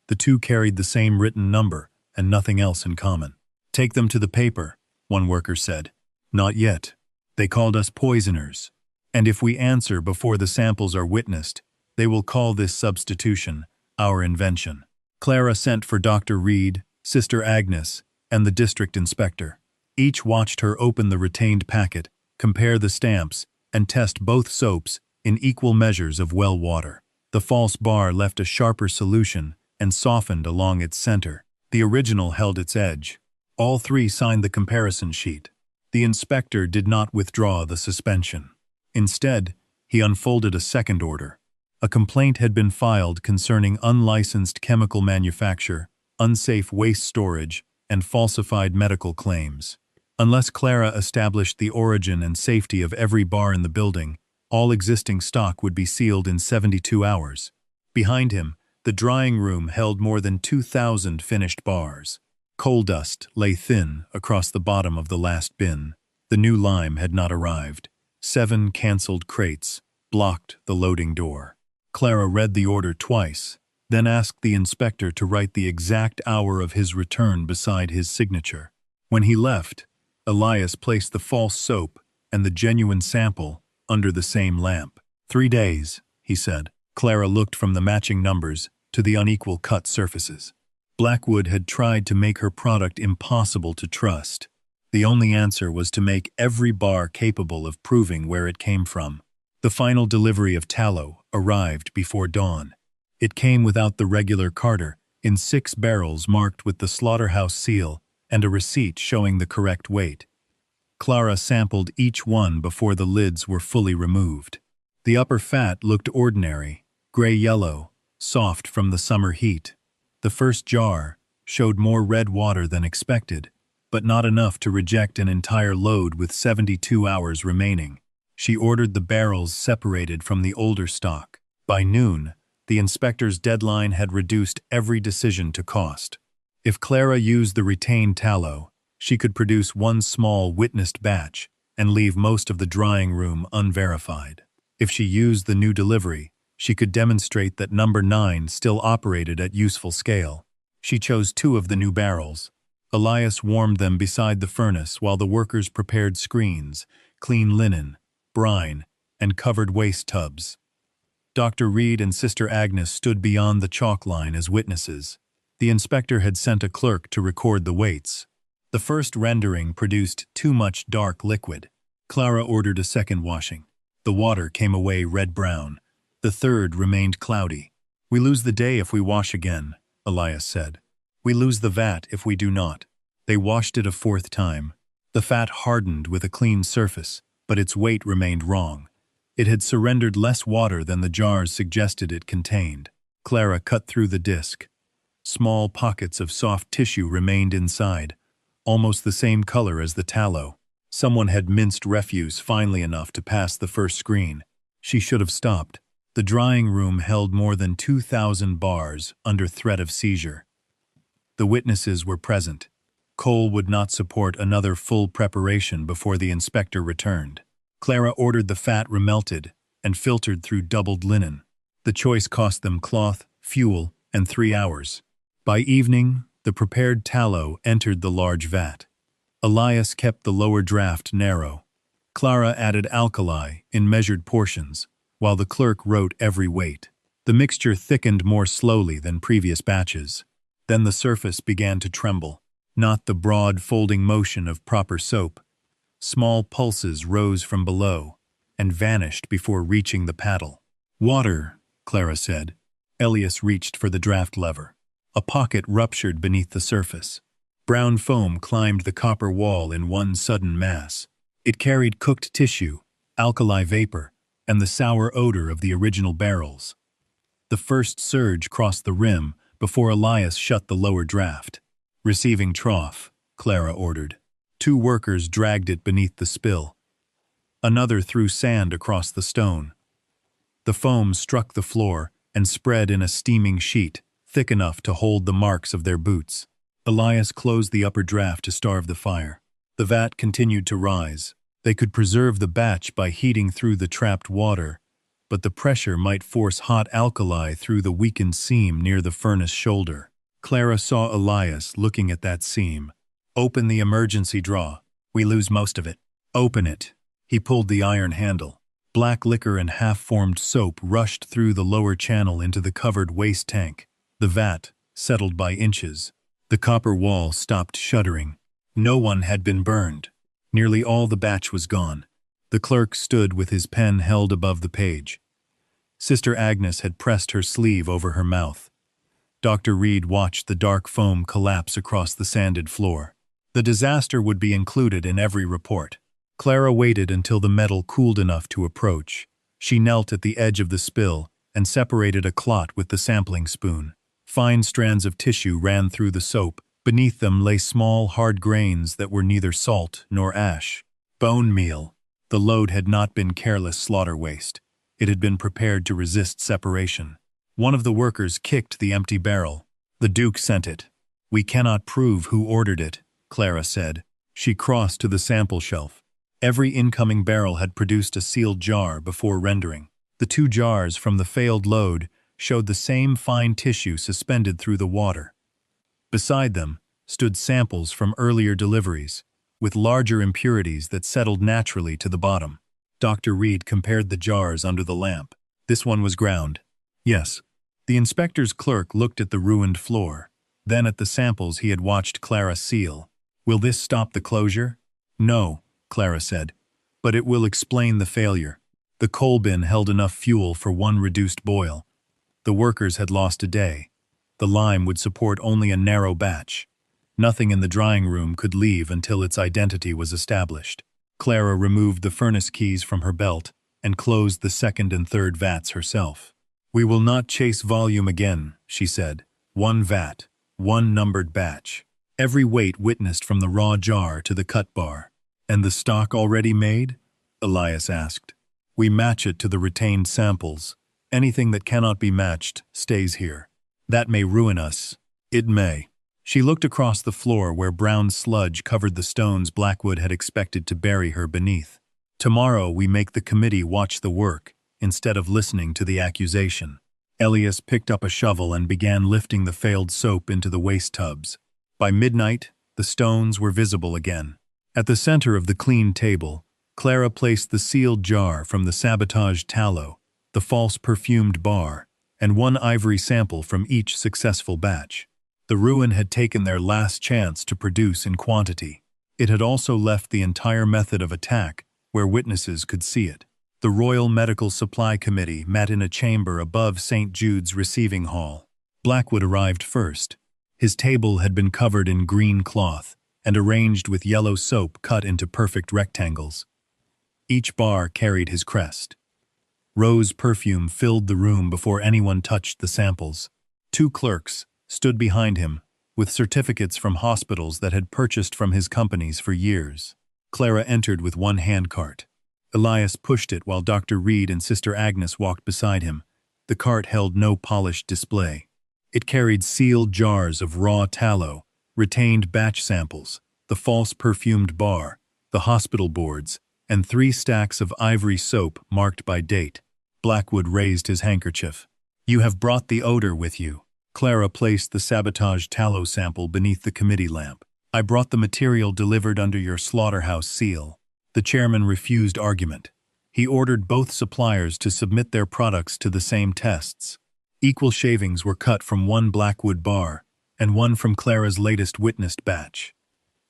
Speaker 1: The 2 carried the same written number and nothing else in common. "Take them to the paper," one worker said. "Not yet. They called us poisoners. And if we answer before the samples are witnessed, they will call this substitution our invention." Clara sent for Dr. Reed, Sister Agnes, and the district inspector. Each watched her open the retained packet, compare the stamps, and test both soaps in equal measures of well water. The false bar left a sharper solution and softened along its center. The original held its edge. All 3 signed the comparison sheet. The inspector did not withdraw the suspension. Instead, he unfolded a second order. A complaint had been filed concerning unlicensed chemical manufacture, unsafe waste storage, and falsified medical claims. Unless Clara established the origin and safety of every bar in the building, all existing stock would be sealed in 72 hours. Behind him, the drying room held more than 2,000 finished bars. Coal dust lay thin across the bottom of the last bin. The new lime had not arrived. 7 canceled crates blocked the loading door. Clara read the order twice, then asked the inspector to write the exact hour of his return beside his signature. When he left, Elias placed the false soap and the genuine sample under the same lamp. 3 days, he said. Clara looked from the matching numbers to the unequal cut surfaces. Blackwood had tried to make her product impossible to trust. The only answer was to make every bar capable of proving where it came from. The final delivery of tallow arrived before dawn. It came without the regular carter, in 6 barrels marked with the slaughterhouse seal and a receipt showing the correct weight. Clara sampled each one before the lids were fully removed. The upper fat looked ordinary, gray-yellow, soft from the summer heat. The first jar showed more red water than expected, but not enough to reject an entire load with 72 hours remaining. She ordered the barrels separated from the older stock. By noon, the inspector's deadline had reduced every decision to cost. If Clara used the retained tallow, she could produce one small witnessed batch and leave most of the drying room unverified. If she used the new delivery, she could demonstrate that number 9 still operated at useful scale. She chose 2 of the new barrels. Elias warmed them beside the furnace while the workers prepared screens, clean linen, brine, and covered waste tubs. Dr. Reed and Sister Agnes stood beyond the chalk line as witnesses. The inspector had sent a clerk to record the weights. The first rendering produced too much dark liquid. Clara ordered a second washing. The water came away red-brown. The third remained cloudy. "We lose the day if we wash again," Elias said. "We lose the vat if we do not." They washed it a 4th time. The fat hardened with a clean surface, but its weight remained wrong. It had surrendered less water than the jars suggested it contained. Clara cut through the disc. Small pockets of soft tissue remained inside, almost the same color as the tallow. Someone had minced refuse finely enough to pass the first screen. She should have stopped. The drying room held more than 2,000 bars under threat of seizure. The witnesses were present. Coal would not support another full preparation before the inspector returned. Clara ordered the fat remelted and filtered through doubled linen. The choice cost them cloth, fuel, and 3 hours. By evening, the prepared tallow entered the large vat. Elias kept the lower draft narrow. Clara added alkali in measured portions, while the clerk wrote every weight. The mixture thickened more slowly than previous batches. Then the surface began to tremble. Not the broad folding motion of proper soap. Small pulses rose from below and vanished before reaching the paddle. "Water," Clara said. Elias reached for the draft lever. A pocket ruptured beneath the surface. Brown foam climbed the copper wall in one sudden mass. It carried cooked tissue, alkali vapor, and the sour odor of the original barrels. The first surge crossed the rim before Elias shut the lower draft. "Receiving trough," Clara ordered. 2 workers dragged it beneath the spill. Another threw sand across the stone. The foam struck the floor and spread in a steaming sheet, thick enough to hold the marks of their boots. Elias closed the upper draft to starve the fire. The vat continued to rise. They could preserve the batch by heating through the trapped water, but the pressure might force hot alkali through the weakened seam near the furnace shoulder. Clara saw Elias looking at that seam. "Open the emergency draw. We lose most of it." "Open it." He pulled the iron handle. Black liquor and half-formed soap rushed through the lower channel into the covered waste tank. The vat settled by inches. The copper wall stopped shuddering. No one had been burned. Nearly all the batch was gone. The clerk stood with his pen held above the page. Sister Agnes had pressed her sleeve over her mouth. Dr. Reed watched the dark foam collapse across the sanded floor. The disaster would be included in every report. Clara waited until the metal cooled enough to approach. She knelt at the edge of the spill and separated a clot with the sampling spoon. Fine strands of tissue ran through the soap. Beneath them lay small, hard grains that were neither salt nor ash. Bone meal. The load had not been careless slaughter waste. It had been prepared to resist separation. One of the workers kicked the empty barrel. "The Duke sent it." "We cannot prove who ordered it," Clara said. She crossed to the sample shelf. Every incoming barrel had produced a sealed jar before rendering. The 2 jars from the failed load showed the same fine tissue suspended through the water. Beside them stood samples from earlier deliveries, with larger impurities that settled naturally to the bottom. Dr. Reed compared the jars under the lamp. "This one was ground." "Yes." The inspector's clerk looked at the ruined floor. Then at the samples he had watched Clara seal. "Will this stop the closure?" "No," Clara said, "but it will explain the failure." The coal bin held enough fuel for one reduced boil. The workers had lost a day. The lime would support only a narrow batch. Nothing in the drying room could leave until its identity was established. Clara removed the furnace keys from her belt and closed the second and third vats herself. "We will not chase volume again," she said. "One vat, one numbered batch. Every weight witnessed from the raw jar to the cut bar." "And the stock already made?" Elias asked. "We match it to the retained samples. Anything that cannot be matched stays here. That may ruin us." "It may." She looked across the floor where brown sludge covered the stones Blackwood had expected to bury her beneath. "Tomorrow we make the committee watch the work, instead of listening to the accusation." Elias picked up a shovel and began lifting the failed soap into the waste tubs. By midnight, the stones were visible again. At the center of the clean table, Clara placed the sealed jar from the sabotaged tallow, the false perfumed bar, and one ivory sample from each successful batch. The ruin had taken their last chance to produce in quantity. It had also left the entire method of attack where witnesses could see it. The Royal Medical Supply Committee met in a chamber above St. Jude's receiving hall. Blackwood arrived first. His table had been covered in green cloth and arranged with yellow soap cut into perfect rectangles. Each bar carried his crest. Rose perfume filled the room before anyone touched the samples. Two clerks stood behind him, with certificates from hospitals that had purchased from his companies for years. Clara entered with one handcart. Elias pushed it while Dr. Reed and Sister Agnes walked beside him. The cart held no polished display. It carried sealed jars of raw tallow, retained batch samples, the false perfumed bar, the hospital boards, and 3 stacks of ivory soap marked by date. Blackwood raised his handkerchief. "You have brought the odor with you." Clara placed the sabotaged tallow sample beneath the committee lamp. "I brought the material delivered under your slaughterhouse seal." The chairman refused argument. He ordered both suppliers to submit their products to the same tests. Equal shavings were cut from one Blackwood bar and one from Clara's latest witnessed batch.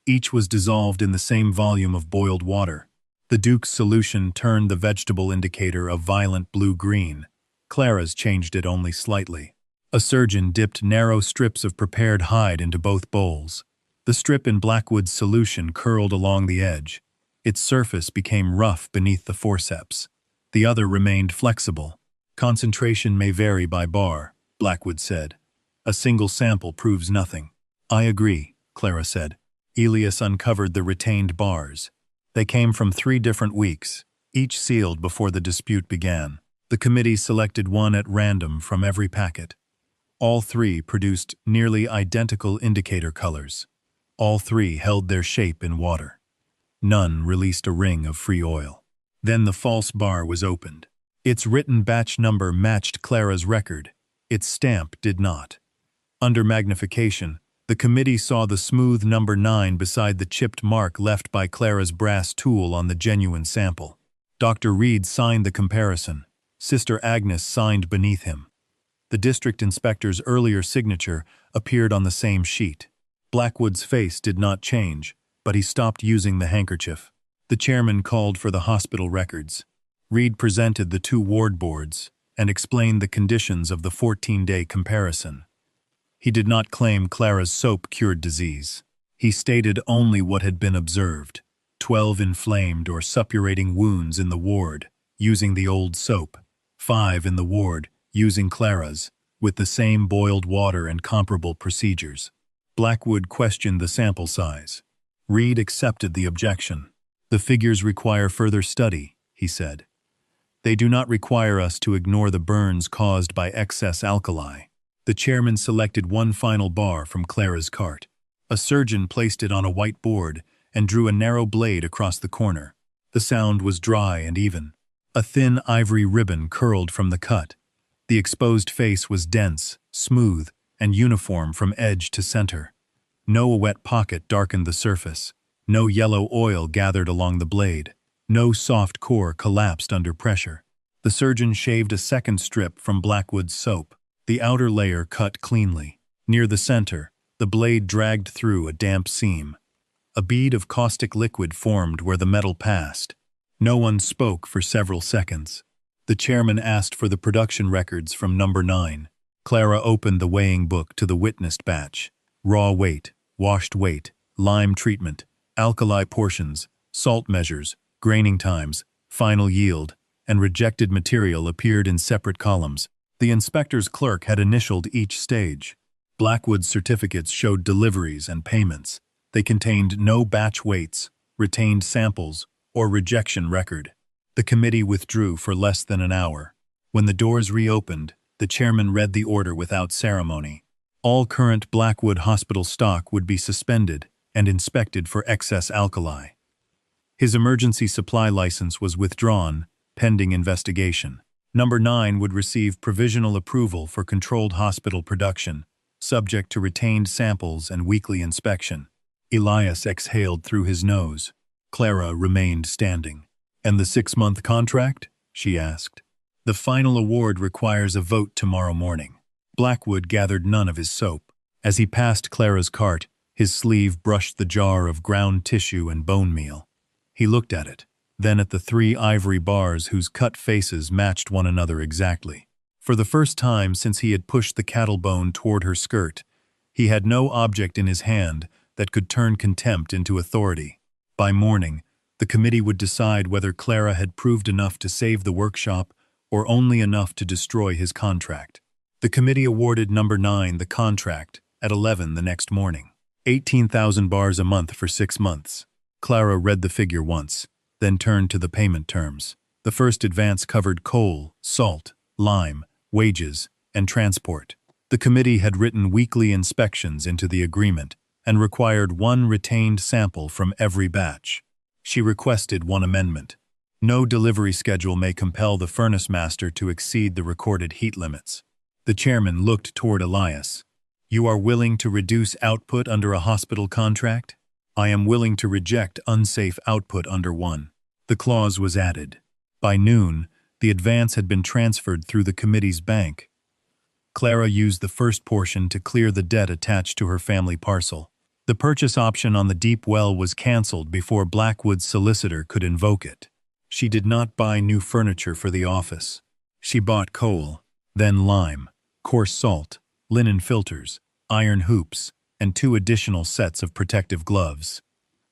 Speaker 1: Each was dissolved in the same volume of boiled water. The Duke's solution turned the vegetable indicator a violent blue-green. Clara's changed it only slightly. A surgeon dipped narrow strips of prepared hide into both bowls. The strip in Blackwood's solution curled along the edge. Its surface became rough beneath the forceps. The other remained flexible. "Concentration may vary by bar," Blackwood said. "A single sample proves nothing." "I agree," Clara said. Elias uncovered the retained bars. They came from 3 different weeks, each sealed before the dispute began. The committee selected one at random from every packet. All 3 produced nearly identical indicator colors. All 3 held their shape in water. None released a ring of free oil. Then the false bar was opened. Its written batch number matched Clara's record. Its stamp did not. Under magnification, the committee saw the smooth number 9 beside the chipped mark left by Clara's brass tool on the genuine sample. Dr. Reed signed the comparison. Sister Agnes signed beneath him. The district inspector's earlier signature appeared on the same sheet. Blackwood's face did not change, but he stopped using the handkerchief. The chairman called for the hospital records. Reed presented the 2 ward boards and explained the conditions of the 14-day comparison. He did not claim Clara's soap cured disease. He stated only what had been observed: 12 inflamed or suppurating wounds in the ward, using the old soap, 5 in the ward, using Clara's, with the same boiled water and comparable procedures. Blackwood questioned the sample size. Reed accepted the objection. "The figures require further study," he said. "They do not require us to ignore the burns caused by excess alkali." The chairman selected one final bar from Clara's cart. A surgeon placed it on a white board and drew a narrow blade across the corner. The sound was dry and even. A thin ivory ribbon curled from the cut. The exposed face was dense, smooth, and uniform from edge to center. No wet pocket darkened the surface. No yellow oil gathered along the blade. No soft core collapsed under pressure. The surgeon shaved a second strip from Blackwood's soap. The outer layer cut cleanly. Near the center, The blade dragged through a damp seam. A bead of caustic liquid formed where the metal passed. No one spoke for several seconds. The chairman asked for the production records from number 9. Clara opened the weighing book to the witnessed batch. Raw weight, washed weight, lime treatment, alkali portions, salt measures, graining times, final yield, and rejected material appeared in separate columns. The inspector's clerk had initialed each stage. Blackwood's certificates showed deliveries and payments. They contained no batch weights, retained samples, or rejection record. The committee withdrew for less than an hour. When the doors reopened, the chairman read the order without ceremony. All current Blackwood Hospital stock would be suspended and inspected for excess alkali. His emergency supply license was withdrawn, pending investigation. Number 9 would receive provisional approval for controlled hospital production, subject to retained samples and weekly inspection. Elias exhaled through his nose. Clara remained standing. "And the 6-month contract?" she asked. "The final award requires a vote tomorrow morning." Blackwood gathered none of his soap. As he passed Clara's cart, his sleeve brushed the jar of ground tissue and bone meal. He looked at it, then at the 3 ivory bars whose cut faces matched one another exactly. For the first time since he had pushed the cattle bone toward her skirt, he had no object in his hand that could turn contempt into authority. By morning, the committee would decide whether Clara had proved enough to save the workshop or only enough to destroy his contract. The committee awarded number 9 the contract at 11 the next morning. 18,000 bars a month for 6 months. Clara read the figure once, then turned to the payment terms. The first advance covered coal, salt, lime, wages, and transport. The committee had written weekly inspections into the agreement and required 1 retained sample from every batch. She requested 1 amendment. No delivery schedule may compel the furnace master to exceed the recorded heat limits. The chairman looked toward Elias. "You are willing to reduce output under a hospital contract?" "I am willing to reject unsafe output under one." The clause was added. By noon, the advance had been transferred through the committee's bank. Clara used the first portion to clear the debt attached to her family parcel. The purchase option on the deep well was cancelled before Blackwood's solicitor could invoke it. She did not buy new furniture for the office. She bought coal, then lime, coarse salt, linen filters, iron hoops, and 2 additional sets of protective gloves.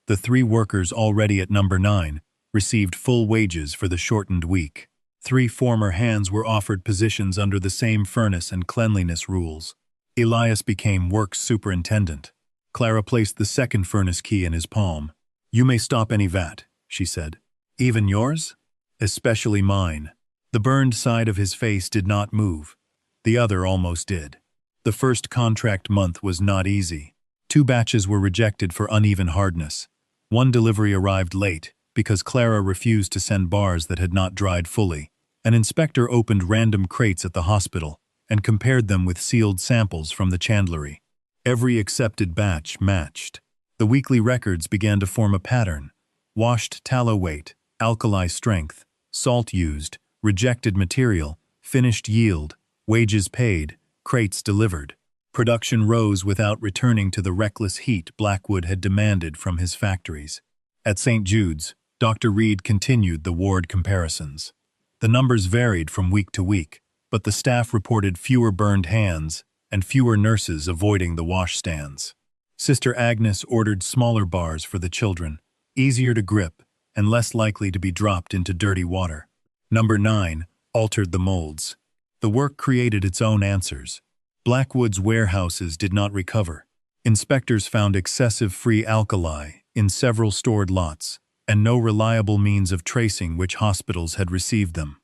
Speaker 1: The 3 workers already at number 9 received full wages for the shortened week. 3 former hands were offered positions under the same furnace and cleanliness rules. Elias became works superintendent. Clara placed the second furnace key in his palm. "You may stop any vat," she said. "Even yours?" "Especially mine." The burned side of his face did not move. The other almost did. The first contract month was not easy. 2 batches were rejected for uneven hardness. 1 delivery arrived late because Clara refused to send bars that had not dried fully. An inspector opened random crates at the hospital and compared them with sealed samples from the chandlery. Every accepted batch matched. The weekly records began to form a pattern: washed tallow weight, alkali strength, salt used, rejected material, finished yield, wages paid, crates delivered. Production rose without returning to the reckless heat Blackwood had demanded from his factories. At St. Jude's, Dr. Reed continued the ward comparisons. The numbers varied from week to week, but the staff reported fewer burned hands and fewer nurses avoiding the washstands. Sister Agnes ordered smaller bars for the children, easier to grip and less likely to be dropped into dirty water. Number 9 altered the molds. The work created its own answers. Blackwood's warehouses did not recover. Inspectors found excessive free alkali in several stored lots, and no reliable means of tracing which hospitals had received them.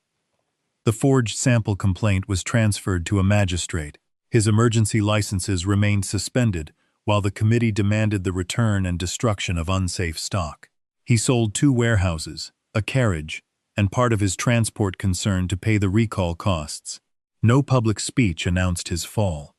Speaker 1: The forged sample complaint was transferred to a magistrate. His emergency licenses remained suspended while the committee demanded the return and destruction of unsafe stock. He sold 2 warehouses, a carriage, and part of his transport concern to pay the recall costs. No public speech announced his fall.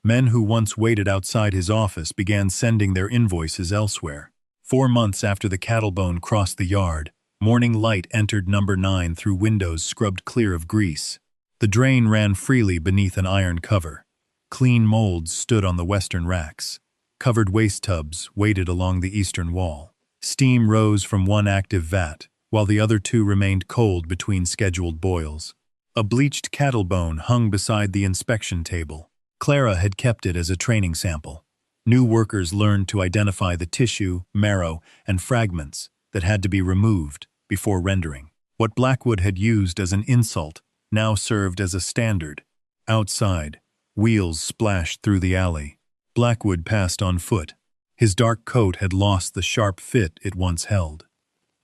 Speaker 1: Men who once waited outside his office began sending their invoices elsewhere. 4 months after the cattle bone crossed the yard, morning light entered number 9 through windows scrubbed clear of grease. The drain ran freely beneath an iron cover. Clean molds stood on the western racks. Covered waste tubs waited along the eastern wall. Steam rose from one active vat, while the other two remained cold between scheduled boils. A bleached cattle bone hung beside the inspection table. Clara had kept it as a training sample. New workers learned to identify the tissue, marrow, and fragments that had to be removed before rendering. What Blackwood had used as an insult now served as a standard. Outside, wheels splashed through the alley. Blackwood passed on foot. His dark coat had lost the sharp fit it once held.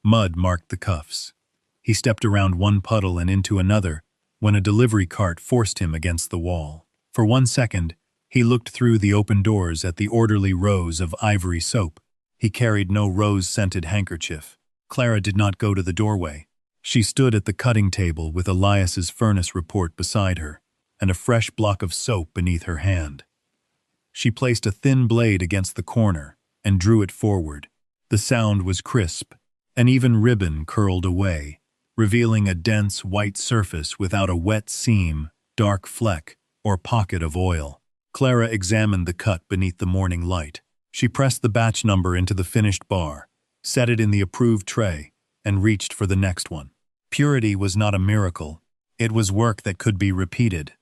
Speaker 1: Mud marked the cuffs. He stepped around one puddle and into another when a delivery cart forced him against the wall. For 1 second, he looked through the open doors at the orderly rows of ivory soap. He carried no rose-scented handkerchief. Clara did not go to the doorway. She stood at the cutting table with Elias's furnace report beside her and a fresh block of soap beneath her hand. She placed a thin blade against the corner and drew it forward. The sound was crisp. An even ribbon curled away, revealing a dense white surface without a wet seam, dark fleck, or pocket of oil. Clara examined the cut beneath the morning light. She pressed the batch number into the finished bar, set it in the approved tray, and reached for the next one. Purity was not a miracle. It was work that could be repeated.